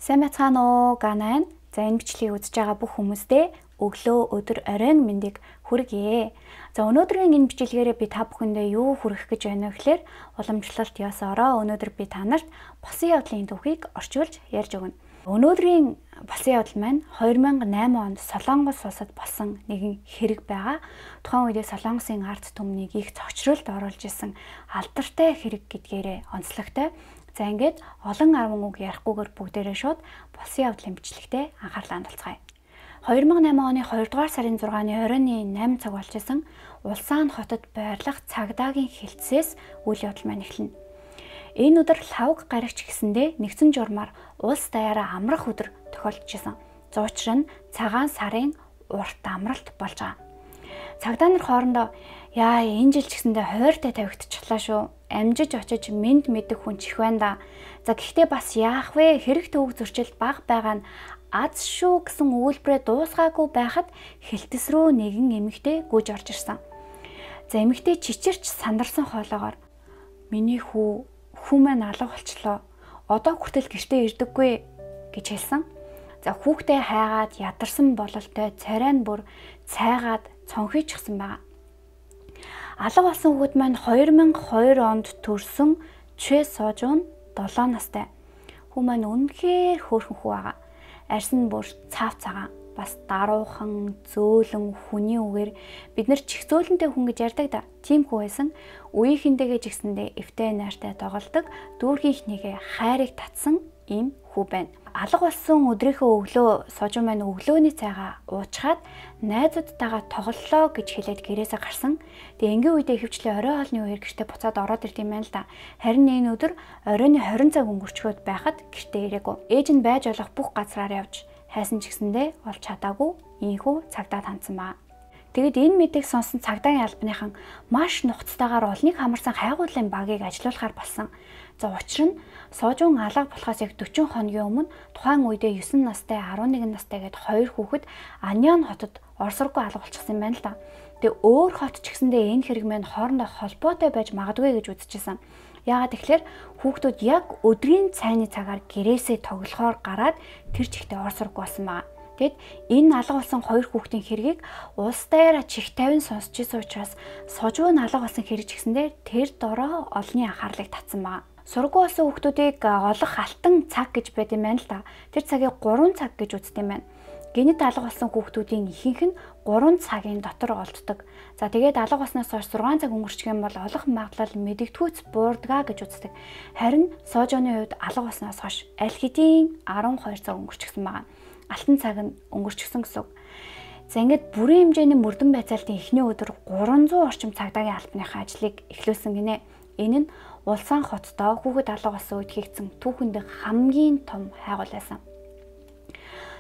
Сайн байцгаана уу Ганайн. За энэ бичлэгийг үзэж байгаа бүх хүмүүстээ өглөө, өдөр, оройн мэндийг хүргье. За өнөөдрийн энэ бичлэгээрээ би та бүхэндээ юу хүргэх гэж байна вэ гэхээр уламжлалт ясаараа өнөөдөр би та нарт босон явдлын түүхийг орчуулж ярьж өгнө. Өнөөдрийн босон явдал маань 2008 онд Солонгос улсад болсон нэгэн хэрэг байгаа. Тухайн үедээ Солонгосын ард түмнийг их цогцролд оруулж исэн алдартай хэрэг гэдгээрээ онцлогтой. За ингээд олон арван үг ярихгүйгээр бүгдээрээ шууд болсон явдлын бичлэгтээ анхаарлаа хандуулцгаая. 2008 оны 2 дугаар сарын 6-ны оройн 8 цаг болж исэн Улаан хотод байрлах цагдаагийн хилцээс үйл явдал маань эхэлнэ. Энэ өдөр лавг гарагч гэсэндээ нэгдсэн журмаар улс даяараа амрах өдөр тохиолдож исэн. За учир нь цагаан сарын урт амралт болж байгаа. Цагдаа нар хоорондоо яа энэ жил ч гэсэндээ хойртой тавигдчихлаа шүү. Амжиж очиж мэд мэдэх хүн чих байна да. За гэхдээ бас яах вэ? Хэрэг төвөг зөрчил баг байгаа нь аз шүү гэсэн өгүүлбэрээ дуусгаагүй байхад хилтэс рүү нэгэн эмэгтэй гүйж орж ирсэн. За эмэгтэй чичирч сандарсан хоолоогоор миний хүн маань алга болчлоо. Одоо хүртэл гэртээ ирдэггүй гэж хэлсэн. За хүүхдээ хайгаад ядарсан бололтой царай нь бүр цайгаад цонхийчихсан байгаа. Алга болсон хүүхэд маань 2002 онд төрсөн Чэ Сожун 7 настай. Хүү маань үнэхээр хөөрхөн хүү байгаа. Арьс нь бүр цаав цагаан, бас даруухан, зөөлөн хүний үгээр бид нар чихзөөлөнтэй хүн гэж ярьдаг да. Тийм хүү байсан. Үеийнхэндээ жигсэндээ эвтэй найртай тоглодог, дүүргийнх нэгэ хайрыг татсан ийм хүү байна. Алга болсон өдрийнхөө өглөө Сожун маань өглөөний цайгаа уучгаад найзуудтайгаа тоглолоо гэж хэлээд гэрээсээ гарсан. Тэгээ энгийн үедээ ихэвчлэн орой хоолны үеэр гэртээ буцаад ороод ирд юм байна л да. Харин энэ өдөр оройн 20 цаг өнгөрчгөөд байхад гэртээ ирээгүй. Ээж нь байж болох бүх газраар явж хайсан ч гэсэндээ олж чадаагүй ийхүү цагдаад хандсан баа. Тэгэд энэ мэдээг сонсон цагдаагийн албаныхан маш нухацтайгаар олныг хамарсан хайгуулын багийг ажилуулахаар болсон. За учир нь Сожун алга болохоос яг 40 хоногийн өмнө тухайн үедээ 9 настай 11 настай гээд хоёр хүүхэд Аньян хотод орсоргүй алга болчихсон юм байна л да. Тэгээ өөр хот ч гэсэндээ энэ хэрэг маань хоорондоо холбоотой байж магадгүй гэж үзчихсэн. Яагаад тэгэхээр хүүхдүүд яг өдрийн цайны цагаар гэрээсээ тоглохоор гараад тэр чигтээ орсоргүй болсон байна. Тэгэд энэ алга болсон хоёр хүүхдийн хэргийг улс даяараа чих тавин сонсч ирсэн учраас Сожун алга болсон хэрэг гэсэндээ тэр дороо олонний анхаарлыг татсан байна. Сургуу болсон хүүхдүүдийг олох алтан цаг гэж байд юм байна л да. Тэр цагийг 3 цаг гэж үздэг юм байна. Гэнэт алга болсон хүүхдүүдийн ихэнх нь 3 цагийн дотор олддог. За тэгээд алга болсноос хойш 6 цаг өнгөрчих юм бол олох магадлал мэдэгдэхүйц буурдгаа гэж үздэг. Харин Сожоны хувьд алга болсноос хойш аль хэдийн 12 цаг өнгөрчихсөн байна. Алтан цаг нь өнгөрчихсөн гэсэн үг. За ингээд бүрийн хэмжээний мөрдөн байцаалтын эхний өдөр 300 орчим цагдаагийн албаныхаа ажлыг эхлүүлсэн гинэ. Энэ нь Улаан хоттой хүүхэд алга болсон үед хийгдсэн түүхэнд хамгийн том хайгуул байсан.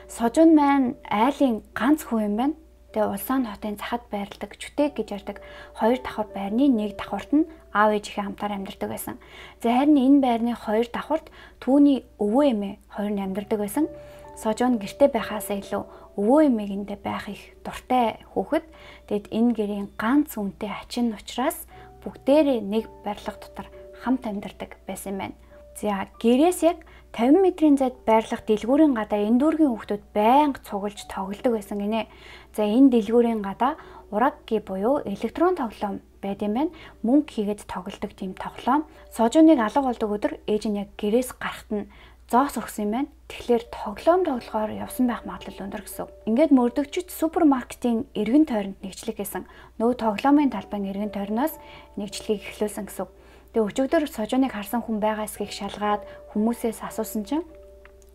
Сожун маань айлын ганц хүү юм байна. Тэгээ Улаан хотын захад байрладаг Чүтэг гэж ярьдаг хоёр давхар байрны нэг давхарт нь аав ээжийнхээ хамтаар амьдардаг байсан. За харин энэ байрны хоёр давхарт түүний өвөө эмээ хоёр нь амьдардаг байсан. Сожун гэртээ байхаасаа илүү өвөө эмээгэндээ байх их дуртай хүүхэд. Тэгэд энэ гэрийн ганц үнэтэй ачин учраас бүгдээрээ нэг барилга дотор хамт амьдардаг байсан юм байна. За гэрээс яг 50 метрийн зайд байрлах дэлгүүрийн гадаа энэ дүүргийн хүүхдүүд байнга цуглаж тоглодог байсан гинэ. За энэ дэлгүүрийн гадаа урагги буюу электрон тоглоом байд юм байна. Мөнгө хийгээд тоглодог тийм тоглоом. Сожуныг алга болдог өдөр ээж нь яг гэрээс гарахт нь зоос өгсөн юм байна. Тэгэхээр тоглоом тоглохоор явсан байх магадлал өндөр гэсэн. Ингээд мөрдөгчд супермаркетын эргэн тойронд нэгжлэг хийсэн. Нөгөө тоглоомын талбайн эргэн тойрноос нэгжлэгийг эхлүүлсэн гэсэн. Тэгээ өчигдөр Сожуныг харсан хүн байгаа эсхийг шалгаад хүмүүсээс асуусан чинь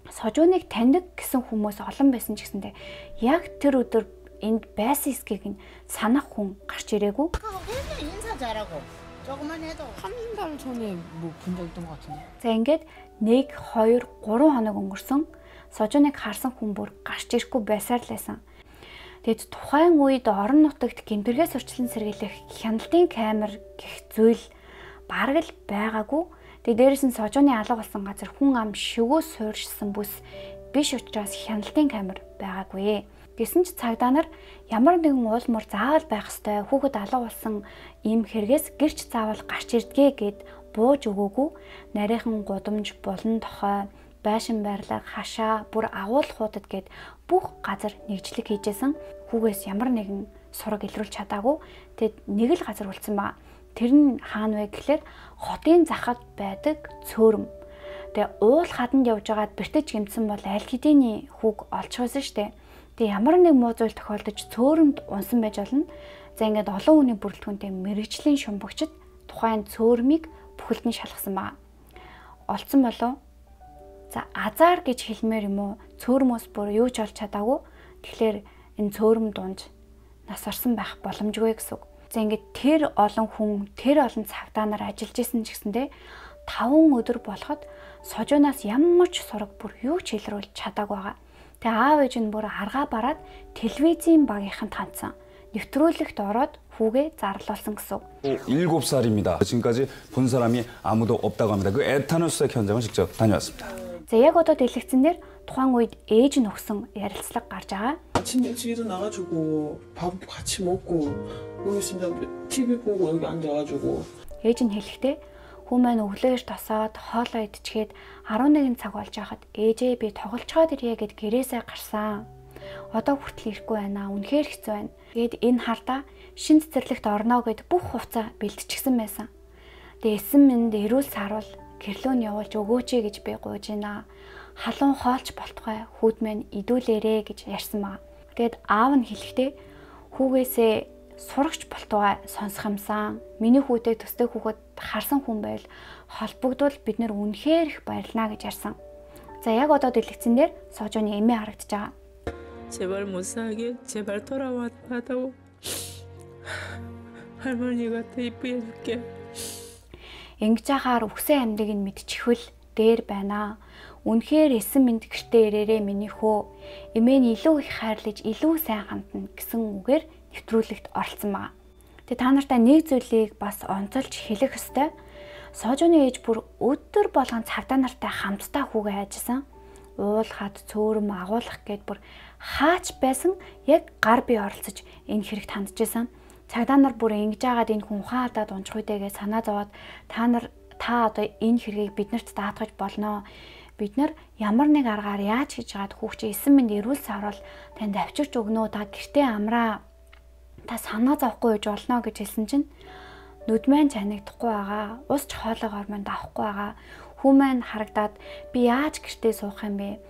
Сожуныг таньдаг гэсэн хүмүүс олон байсан ч гэсэндээ яг тэр өдөр энд байсан эсхийг нь санах хүн гарч ирээгүй. 인사 잘하고 조금만 해도 한 달 전에 뭐 본 적 있던 것 같은데. За ингээд 1, 2, 3 хоног өнгөрсөн Сожуныг харсан хүн бүр гарч ирэхгүй байсаар л байсан. Тэгэд тухайн үед орон нутагт гэмтэргээс урьдчилан сэргийлэх хяналтын камер гэх зүйл бараг л байгаагүй. Тэгээ дээрээс нь Сожуны алга болсон газар хүн ам шивгөөс суурьшсан бүс биш учраас хяналтын камер байгаагүй. Гэсэн ч цагдаа нар ямар нэгэн уул мөр заавал байх ёстой. Хүүхэд алга болсон ийм хэрэгээс гэрч заавал гарч ирдгээ гэд бууж өгөөгүй. Нарийнхан гудамж, булан тохой, байшин байрлал, хашаа, бүр агуулах хуудад гээд бүх газар нэгжлэг хийжсэн. Хүүгээс ямар нэгэн сураг илрүүлж чадаагүй. Тэгэд нэг л газар үлдсэн ба. Тэр нь хаана вэ гэхлээр хотын захад байдаг цөөрөм. Тэгээ уул хаданд явж байгаад бэртэж гэмтсэн бол аль хэдийн хүүг олж байсан штэ. Тэгээ ямар нэг муу зүйл тохиолдож цөөрөмд унсан байж болно. За ингээд олон хүний бүрэлдэхүүнтэй мэрэгжлийн шумбагчид тухайн цөөрмийг бүхэлд нь шалгасан байна. Олцсон болов. За азар гэж хэлмээр юм уу? Цөөрмөөс бүр юу ч олж чадаагүй. Тэгэхээр энэ цөөрөм дунд нас орсон байх боломжгүй гэсэн үг. За ингээд тэр олон хүн, тэр олон цагтаа нар ажиллаж исэн ч гэсэндээ 5 өдөр болоход сожоноос ямар ч сураг бүр юу ч илрүүлж чадаагүй байгаа. Тэгээ аав ээж нь бүр аргаа бараад телевизийн багийнханд хандсан. Нэвтрүүлэгт ороод хүүгээ зарлуулсан гэсэн. 7살입니다. 지금까지 본 사람이 아무도 없다고 합니다. 그 애타는 수색 현장을 직접 다녀왔습니다. За яг одоо дэлгэцэн дээр тухайн үед ээж нь өгсөн ярилцлага гарч байгаа. 아침 일찍 일어나가지고 밥 같이 먹고 여기 있습니다. TV 보고 여기 앉아가지고 Ээж нь хэлэхдээ хүү маань өглөөж тосоод хоолоо идчихээд 11 цаг болж байхад ээжээ би тоглолцоод ирье гэд гэрээсээ гарсан. Одоо хүртэл ирэхгүй байна. Үнэхээр хэцүү байна. Гээд энэ хардаа шин цэцэрлэгт орно гэд бүх хувцас бэлтчихсэн байсан. Тэгээ эсэн минь эрүүл саруул гэрлөө нь явуулж өгөөч гэж би гуйж байна. Халуун хоолч болтугай хүүд минь идүүлээрэ гэж ярьсан маа. Тэгэд аав нь хэлэхдээ хүүгээсээ сурагч болтугай сонсох юмсан. Миний хүүтэй төстэй хүүхэд харсан хүн байвал холбогдвол бид нэр үнэхээр их баярлнаа гэж ярьсан. За яг одоо дэлгэцэн дээр сожооны эмээ харагдаж байгаа. 제발 못 살게 제발 돌아와다고 할머니가 더 이쁘게 해줄게. Ингэж ахаар үхсэн амьдыг нь мэдчихвэл дээр байна. Үнэхээр эсэн минь гэртээ ирээрээ миний хөө. Эмээ нь илүү их хайрлаж илүү сайн хандна гэсэн үгээр нэвтрүүлэгт оролцсон байна. Тэгээ та нартай нэг зүйлийг бас онцолж хэлэх ёстой. Сожооны ээж бүр өдөр болгон цагдаа нартай хамтдаа хүүгээ хайжсан. Уул хад цөөрөм агуулах гэд бүр хаач байсан яг гар бие оролцож энэ хэрэгт ханджсэн. Цагдаа нар бүр ингэж агаад энэ хүн ухаан алдаад унчих үедээ санаа зовоод та одоо энэ хэргийг биднэрт даатгаж болно. Бид нар ямар нэг аргаар яаж хийж гаад хүүхчээ эсэн минь эрүүл саврал танд авчирч өгнө та гэртээ амраа. Та санаа зовхгүй гэж болно гэж хэлсэн чинь нүдмэн чанагдахгүй байгаа. Ус ч хоолоогоор манд авахгүй байгаа. Хүмүүс харагдаад би яаж гэртээ суух юм бэ?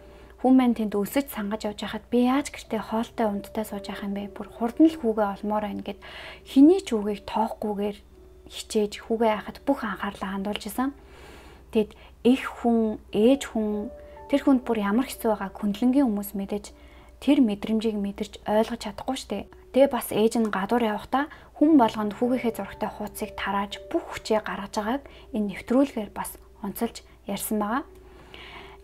Хүмүүс тэнд өсөж сангаж явж байхад би яаж гэртээ хоолтой ундтай сууж явах юм бэ? Бүр хурдан л хүүгээ олмоор байна гэд хэний ч үгийг тоохгүйгээр хичээж хүүгээ яхад бүх анхаарлаа хандуулж исэн. Тэгэд их хүн, ээж хүн тэр хүнд бүр ямар хэцүү байгааг хүндлэнгийн хүмүүс мэдэж тэр мэдрэмжийг мэдэрч ойлгож чадахгүй штэ. Тэгээ бас ээж нь гадуур явахдаа хүн болгонд хүүгийнхээ зурагтай хуудсыг тарааж бүх хүчээ гаргаж байгааг энэ нэвтрүүлгээр бас онцолж ярьсан байгаа.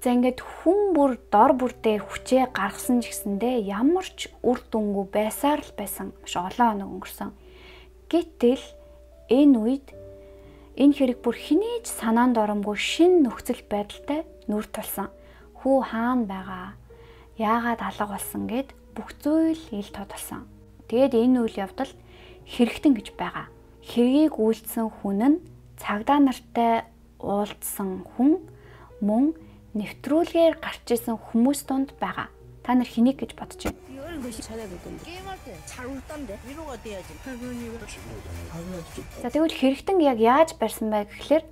За ингээд хүн бүр дор бүрдээ хүчээ гаргасан ч гэсэндээ ямар ч үр дүнгүй байсаар л байсан. Маш олон хоног өнгөрсөн. Гэтэл энэ үед энэ хэрэг бүр хинээж санаанд оромгүй шин нөхцөл байдалтай нүр тулсан. Хүү хаана байгаа? Яагаад алга болсон гэд бүх зүйл ил тодолсон. Тэгээд энэ үйл явдал хэрэгтэн гэж байгаа. Хэргийг үйлдсэн хүн нь цагдаа нартай уулзсан хүн мөн нэвтрүүлгээр гарч исэн хүмүүс донд байгаа. Та нар хэнийг гэж бодож байна? 이거는 것이 찾아볼 건데 게임할 때 잘 웃던데 위로가 돼야지. 할머니가 За тэгвэл хэрэгтэн яг яаж барьсан бэ гэхлээр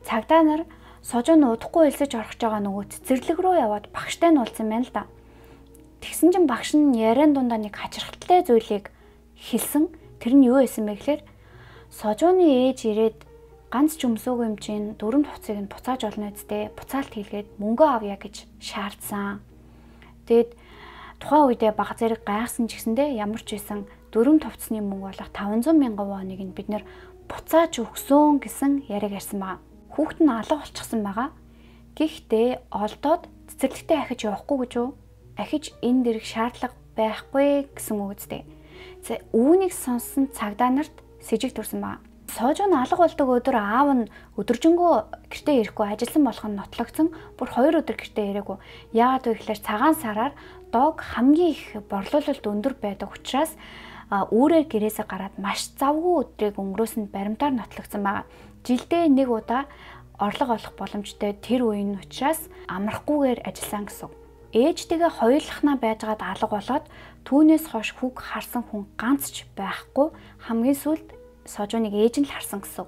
цагдаа нар сожон удахгүй элсэж орох байгаа нөгөө цэцэрлэг рүү яваад багштай нь уулзсан байна л да. Тэгсэн чинь багш нь яриан дундаа нэг хачирхалтай зүйлийг хэлсэн. Тэр нь юу байсан бэ гэхлээр сожооны ээж ирээд ганц ч өмсөөгүй юм чинь дөрөв хувцсыг нь буцааж олно үсттэй буцаалт хийлгээд мөнгө авъя гэж шаардсан. Тэгэд тухайн үедээ баг зэрэг гайхсан ч гэсэндээ ямар ч байсан дөрөв хувцсны мөнгө болох 500 мянган воныг нь бид нэр буцааж өгсөн гэсэн яриаг ярьсан байгаа. Хүүхэд нь алга болчихсон байгаа. Гэхдээ олдоод цэцэрлэгтээ ахиж явахгүй гэж юу? Ахиж энэ дэрэг шаардлага байхгүй гэсэн үг үстэй. За үүнийг сонссон цагдаа нарт с ิจ төрсэн байгаа. Сожон алга болдог өдөр аав нь өдөржингөө гэртээ ирэхгүй ажилласан болох нь нотлогдсон. Бүр 2 өдөр гэртээ ирээгүй. Яагаад вэ гэхээр цагаан сараар дог хамгийн их борлуулалт өндөр байдаг учраас үүрээр гэрээсээ гараад маш завгүй өдрийг өнгөрөөсөнд баримтаар нотлогдсон байгаа. Жилдээ нэг удаа орлого олох боломжтой тэр үеийн учраас амрахгүйгээр ажилласан гэсэн. Ээжтэйгээ хоёрлахнаа байжгаад алга болоод түүнээс хойш хүүг харсан хүн ганц ч байхгүй, хамгийн сүүлд Сожоныг ээж нь л харсан гэсэн.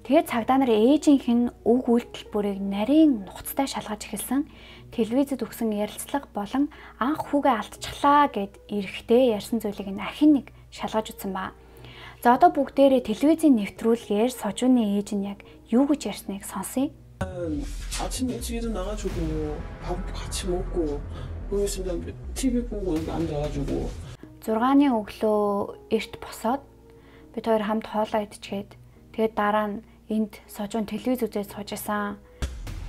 Тэгээд цагдаа нар ээжийнх нь үг үйлдэл бүрийг нарийн нухацтай шалгаж эхэлсэн. Телевизэд өгсөн ярилцлага болон анх хүүгээ алдчихлаа гэд эрэхтэй ярьсан зүйлийг нь ахин нэг шалгаж үзсэн ба. За одоо бүгдээрээ телевизийн нэвтрүүлгээр Сожоны ээж нь яг юу гэж ярьсныг сонсъё. 아침 일찍 일어나가지고 밥 같이 먹고 여기 있으면 TV 보고 여기 앉아가지고 6-ны өглөө эрт босоод бид хоёр хамт хоолоо идчихээд тэгээд дараа нь энд Сожон телевиз үзээд сууж исэн.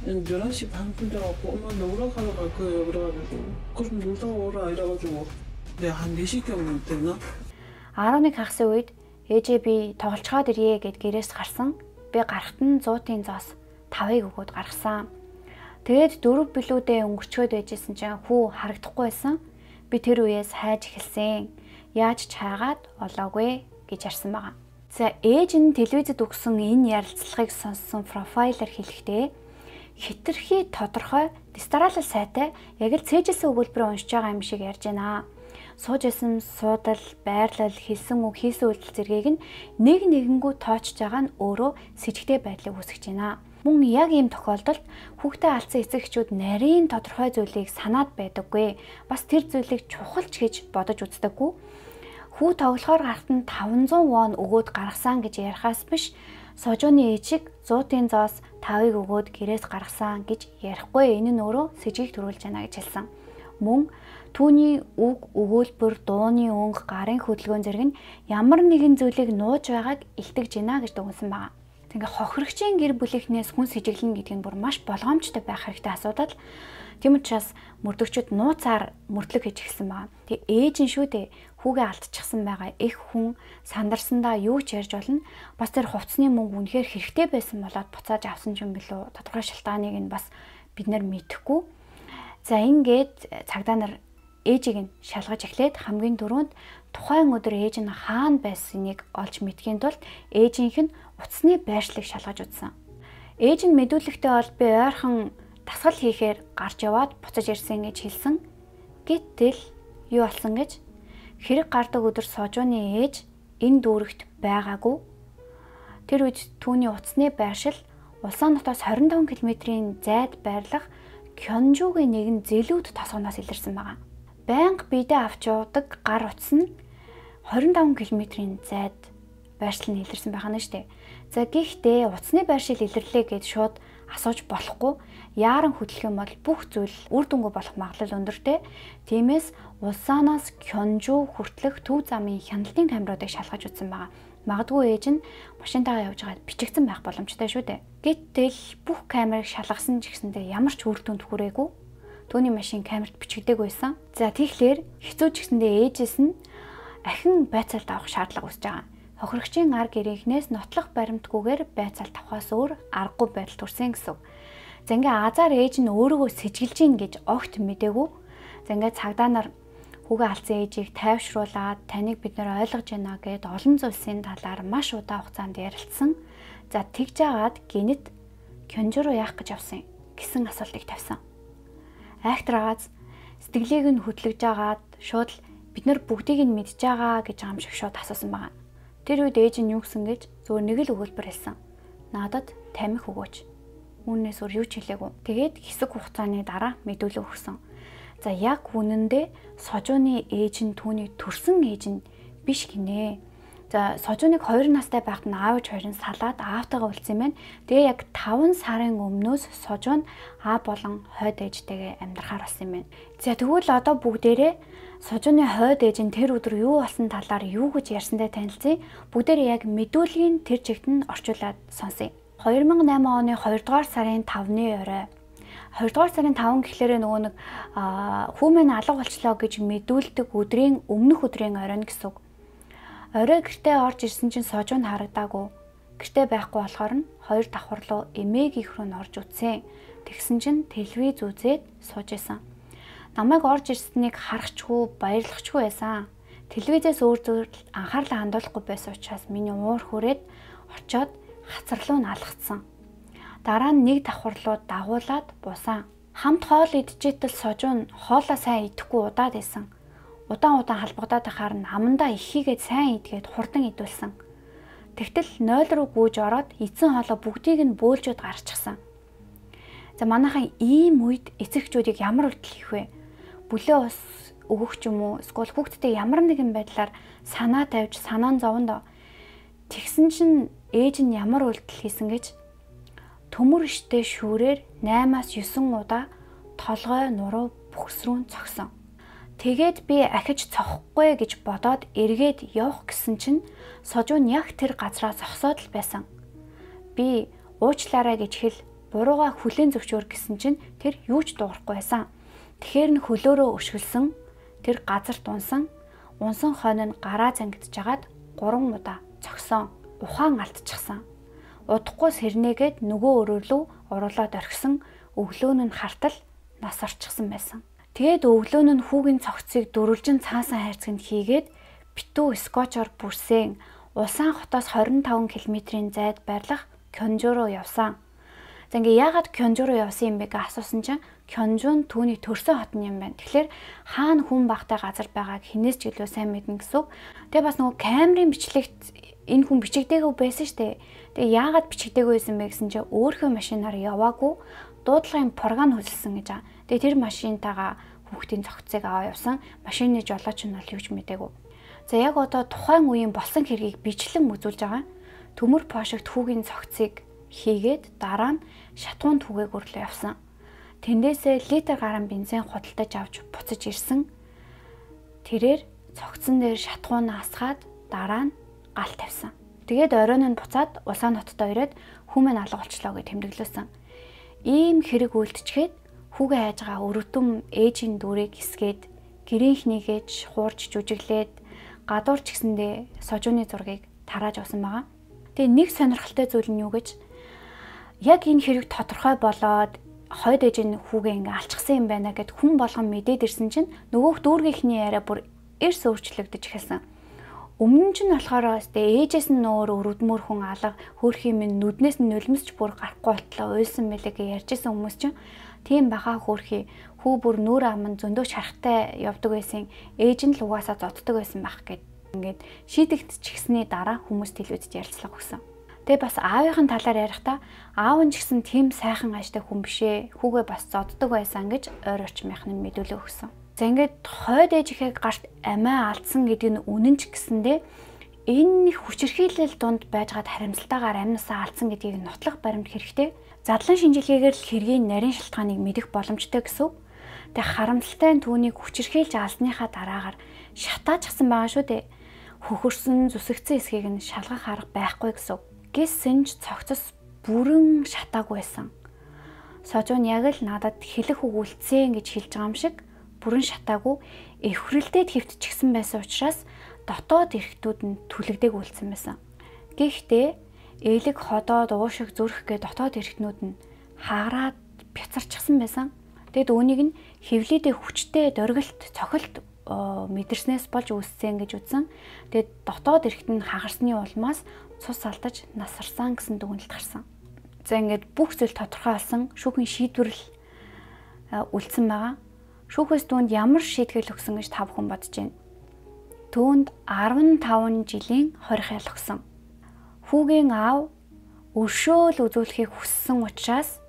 11시 반쯤 돼갖고 엄마 나 오락하러 갈 거예요 그래가지고 그럼 놀다 오라 이래가지고 내가 한 4시경 됐나? 11 хагасны үед ээжээ би тоглолцоход ирье гэд гэрээс гарсан. Би гарахт нь 100-ын зоос 5-ыг өгөөд гаргасан. Тэгээд 4 билүүдээ өнгөрчөөд байжсэн чинь хүү харагдахгүй байсан. Би тэр үеэс хайж эхэлсэн. Яаж ч хайгаад олоогүй гэж ярьсан байгаа. За ээж нь телевизэд өгсөн энэ ярилцлагыг сонссон профайлер хэлэхдээ хитрхи тодорхой дистаралал сайтай яг л цээжилсэн өгүүлбэрээ уншиж байгаа юм шиг ярьж байна. Сууж исэн суудал, байрлал, хэлсэн үг, хийсэн үйлдэл зэргийг нь нэг нэгэнгүү тоочж байгаа нь өөрөө с ิจ гтэй байдлыг үүсгэж байна. Мөн яг ийм тохиолдолд хүүхдээ алдсан эцэгчүүд нарийн тодорхой зүйлийг санаад байдаггүй. Бас тэр зүйлийг чухалч гэж бодож үздэггүй. Хүү тоглохоор гарахт нь 500 вон өгөөд гаргасан гэж ярихаас биш Сожоны ээжийг 100-ын зоос 5-ыг өгөөд гэрээс гаргасан гэж ярихгүй. Энэ нь өөрөө с ิจ гийг төрүүлж байна гэж хэлсэн. Мөн түүний үг, өгүүлбэр, дууны өнгө, гарын хөдөлгөөн зэрэг нь ямар нэгэн зүйлийг нууж байгааг илтгэж байна гэж дүгнсэн байна. Тэгээ хохирогчийн гэр бүлийнхнээс хүн сэжиглэн гэдэг нь бүр маш болгоомжтой байх хэрэгтэй асуудал. Тийм учраас мөрдөгчд нууцаар мөрдлөг хийж эхэлсэн байна. Тэгээ ээж нь шүү дээ хүүгээ алдчихсан байгаа их хүн сандарсандаа юу ч ярьж болно. Бас тэр хувцсны мөнгө үнэхээр хэрэгтэй байсан болоод буцааж авсан юм билүү? Тодорхой шалтгааныг нь бас бид нар мэдэхгүй. За ингээд цагдаа нар ээжийг нь шалгаж эхлээд хамгийн түрүүнд тухайн өдөр ээж нь хаана байсныг олж мэдхийн тулд ээжийнх нь утасны байршлыг шалгаж үзсэн. Ээж нь мэдүүлэгтээ бол би ойрхон дасгал хийхээр гарч яваад буцаж ирсэн гэж хэлсэн. Гэтэл юу болсон гэж хэрэг гардаг өдөр Сожоны ээж энэ дүүрэгт байгаагүй. Тэр үед түүний утасны байршил Улаан хотоос 25 км-ийн зайд байрлах Кёнжугийн нэгэн зэлүүд тосгоноос илэрсэн байгаа. Байнга бидээ авч явдаг гар утас нь 25 км-ийн зайд байршил нь илэрсэн байгаа нь шүү дээ. За гэхдээ утасны байршил илэрлээ гэд шууд асууж болохгүй. Яаран хөдлөх юм бол бүх зүйл үр дүнгүй болох магадлал өндөртэй. Тиймээс Улсаанаас Кёнжу хүртэлх төв замын хяналтын камеруудыг шалгаж үзсэн байгаа. Магадгүй ээж нь машинтайгаа явж байгаад бичигдсэн байх боломжтой шүү дээ. Гэтэл бүх камерыг шалгасан ч гэсэндээ ямар ч үр дүнд хүрээгүй. Төвний машин камерт бичигдээгүй байсан. За тэгэхээр хэцүү ч гэсэндээ ээжээс нь ахин байцаалт авах шаардлага үүсэж байгаа. Хохирогчийн ар гэрийнхнээс нотлох баримтгүйгээр байцаалт авахаас өөр аргагүй байдал төрсэн гэсэн. За ингээ азар ээж нь өөрийгөө сэжиглэж гин гэж огт мэдээгүй. За ингээ цагдаа нар хүүгээ алдсан ээжийг тайвшруулад таныг бид нэр ойлгож байна гэд олон зүйлсийн талаар маш удаан хугацаанд ярилцсан. За тэгж жагаад гинэт Кёнжу руу яах гэж авсан гэсэн асуултыг тавьсан. Айхтрагаас сэтгэлийг нь хөдлөж жагаад шууд бид нар бүгдийг нь мэдж байгаа гэж юм шиг шууд асуусан байгаа. Тэр үед ээж нь юу гэсэн гэж зөвөр нэг л өгүүлбэр хэлсэн. Надад тамхи өгөөч. Үүнээс өөр юу ч хэлээгүй. Тэгээд хэсэг хугацааны дараа мэдүүлэг өгсөн. За яг үнэндээ Сожоны ээж нь түүнийг төрсөн ээж нь биш гинэ. За Сожоныг 2 настай байхад нь аав ээж хоёрын салаад аавтайгаа уулзсан юм байна. Тэгээ яг 5 сарын өмнөөс Сожон аав болон хойд ээжтэйгээ амьдрахаар болсон юм байна. За тэгвэл одоо бүгдээрээ Сожоны хойд ээж нь тэр өдөр юу болсон талаар юу гэж ярьсантай танилцъя. Бүгдээрээ яг мэдүүлгийн тэр чигт нь орчуулад сонсъё. 2008 оны 2 дугаар сарын 5-ны орой 2 дугаар сарын 5 гэхлээр нөгөө нэг хүүмэн алга болчлоо гэж мэдүүлдэг өдрийн өмнөх өдрийн оройн гэсэн үг. Орой гэртээ орж ирсэн чинь Сожон харагдаагүй. Гэртээ байхгүй болохоор нь 2 давхар руу эмээг их рүү орж үтсэн. Тэгсэн чинь телевиз үзээд сууж исэн. Намайг орж ирснийг харахчгүй, баярлахчгүй байсан. Телевизээс өөр зүйл анхаарлаа хандуулахгүй байсан учраас миний уур хүрээд очиод хацар руу налгацсан. Дараа нь нэг давхарлуу дагуулад бусан. Хамт хоол идчихтэл сожуу нь хоолоо сайн идэхгүй удаад байсан. Удаан халбагдаад ахаар нь амандаа ихийгээд сайн идгээд хурдан идүүлсэн. Тэгтэл 0 руу гүйж ороод эзэн хоолоо бүгдийг нь бөөлжөд гарчихсан. За манайхан ийм үед эцэгчүүдийг ямар үйлдэл хийх вэ? Бүлээн ус өгөх ч юм уу, эсвэл хүүхдтэй ямар нэгэн байдлаар санаа тавьж санаа нь зовондоо. Тэгсэн чинь ээж нь ямар үйлдэл хийсэн гэж төмөр иштэй шүүрээр 8-9 удаа толгой нуруу бүхс рүү цогсон. Тэгээд би ахиж цохохгүй гэж бодоод эргээд явах гэсэн чинь сожуу нь яг тэр газраа зогсоод л байсан. Би уучлаарай гэж хэл бурууга хүлээн зөвшөөр гэсэн чинь тэр юу ч дуурахгүй байсан. Тэгэхэр нь хөлөөрөө өшгөлсөн, тэр газар дунсан, унсан хойно нь гараа зангидж агаад 3 удаа цогсон. Ухаан алдчихсан. Удахгүй сэрнээгээд нөгөө өрөөлөө оруулаад орхисон, өглөө нь хартал нас орчихсан байсан. Тэгээд өглөө нь хүүгийн цогцыг дөрвөлжин цаасан хайрцагт хийгээд битүү скотчоор бүрсэн Улаан хотоос 25 км-ийн зайд байрлах Кёнжу руу явсан. За ингээ яагаад Кёнжу руу явсан юм бэ гэж асуусан чинь Кёнжу нь түүний төрсөн хот юм байна. Тэгэхээр хаана хүн багтай газар байгааг хинээс ч илүү сайн мэднэ гэсэн. Тэгээ бас нөгөө камерын бичлэгт энэ хүн бичигдээгүй байсан штэ. Тэгээ яагаад бичигдээгүй байсан бэ гэсэн чинь өөрийнхөө машинаар яваагүй дуудлагын програм хөдөлсөн гэж байгаа. Тэгээ тэр машинтайгаа хүүхдийн цогцыг аваа явсан. Машины жолооч нь бол юу ч мэдээгүй. За яг одоо тухайн үеийн болсон хэргийг бичлэн үзүүлж байгаа. Төмөр пошигт хүүгийн цогцыг хийгээд дараа нь шатуун түгээг өрлөө явсан. Тэндээсээ литр гаруй бензин худалдаж авч буцаж ирсэн. Тэрээр цогцон дээр шатуун асгаад дараа нь гал тавьсан. Тэгээд оройн нь буцаад Улаан хотод ирээд хүмүн алга болчлоо гэж тэмдэглэсэн. Ийм хэрэг үйлдчихэд хүүгээ хайж байгаа өрөвдөн ээжийн дүрийг хэсгээд гэрийнхнийгээж хуурж жүжиглээд гадуур ч гэсэндээ сожууны зургийг тарааж авсан байгаа. Тэгээ нэг сонирхолтой зүйл нь юу гэж яг энэ хэрэг тодорхой болоод хойд ээж нь хүүгээ ингээ алчсан юм байна гэд хүн болгон мэдээд ирсэн чинь нөгөөх дүүргийнхний яриа бүр эрс өөрчлөгдөж эхэлсэн. Өмнө нь болохоор ээжээс нь өөр өрөвдмөр хүн алга хөөрхийн минь нүднээс нь нулимсч бүр гарахгүй болтлоо уйлсан мэлээ гэж ярьжсэн хүмүүс чинь тийм баха хөөрхий хүү бүр нүур аман зөндөө шарахтай явдаг байсан ээж нь л угаасаа зоддог байсан байх гэд ингээд шийдэгдчихсний дараа хүмүүс телевизэд ярилцлага өгсөн. Тэгээ бас аавынхын талаар ярихдаа аав нь ч гэсэн тийм сайхан ажтай хүн бишээ хүүгээ бас зоддог байсан гэж ойр орчмынх нь мэдүүлэг өгсөн. За ингээд хойд ээжийнхээ гарт амиа алдсан гэдэг нь үнэн ч гэсэндээ энэ их хүчирхийлэл дунд байжгаад харамсалтайгаар амнасаа алдсан гэдгийг нотлох баримт хэрэгтэй. Задлан шинжилгээгээр л хэргийн нарийн шалтгааныг мэдэх боломжтой гэсэн. Тэгээ харамсалтай нь түүнийг хүчирхийлж алсныхаа дараагаар шатаачсан байгаа шүү дээ. Хөхөрсөн зүсэгцэн эсхийг нь шалгах арга байхгүй гэсэн. Гэсэн ч цогцос бүрэн шатаагүй байсан. Сожуу нь яг л надад хэлэх үг үлдсэн гэж хэлж байгаа юм шиг бүрэн шатаагүй эвхрэлтэд хэвтчихсэн байсан учраас дотоод эрхтүүд нь түлэгдэг үлдсэн байсан. Гэхдээ ээлэг ходоод уушиг зүрх гэ дотоод эрхтнүүд нь хаараад бяцарчихсан байсан. Тэгэд үүнийг нь хевлийдээ хүчтэй дөргөлт цохилт мэдэрснээс болж үүссэн гэж үзсэн. Тэгэд дотоод эрхт нь хагарсны улмаас цус алдаж насарсан гэсэн дүгнэлт гарсан. За ингээд бүх зүйл тодорхой болсон шүүхийн шийдвэрлэл үлдсэн байгаа. Шүүхээс түүнд ямар шийтгэл өгсөн гэж та бүхэн бодож байна? Түүнд 15 жилийн хорих ял өгсөн. Хүүгийн аав өршөөл үзүүлэхийг хүссэн учраас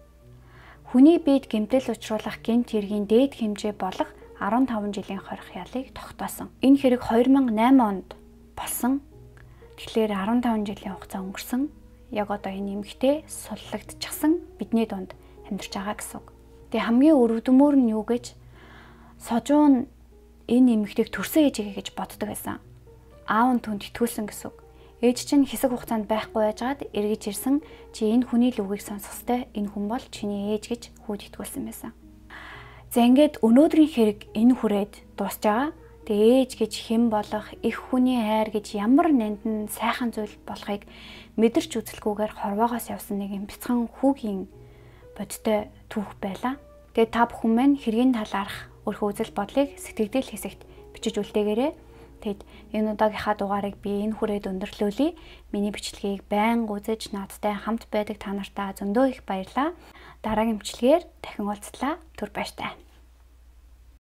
хүний биед гэмтэл учруулах гэмт хэргийн дээд хэмжээ болох 15 жилийн хорих ялыг тогтоосон. Энэ хэрэг 2008 онд болсон. Тэгэхээр 15 жилийн хугацаа өнгөрсөн. Яг одоо энэ эмэгтэй суллагдчихсан бидний дунд амьдарч байгаа гэсэн үг. Тэгээ хамгийн өрөвдмөр нь юу гэж сожуу нь энэ эмэгтэйг төрсөн ээжигээ гэж боддог байсан. Аав нь түнд итгүүлсэн гэсэн үг. Ээж чинь хэсэг хугацаанд байхгүй байжгаад эргэж ирсэн чи энэ хүний л үгийг сонсохтой энэ хүн бол чиний ээж гэж хүүд итгүүлсэн байсан. За ингээд өнөөдрийн хэрэг энэ хүрээд дуусж байгаа. Тэгээ ээж гэж хэн болох, их хүний хайр гэж ямар нандин сайхан зүйл болохыг мэдэрч үзэлгүйгээр хорвоогоос явсан нэг юм бяцхан хүүгийн бодтой түүх байлаа. Тэгээ та бүхэн маань хэргийн талаарх өөрийнхөө үзэл бодлыг сэтгэгдэл хэсэгт бичиж үлдээгээрэй. Тэгэд энэ удаагийнхаа дугаарыг би энэ хүрээд өндөрлүүлье. Миний бичлэгийг байнга үзэж надтай хамт байдаг та нартаа зөндөө их баярлалаа. Дараагийн бичлэгээр дахин уулзлаа. Түр баяртай.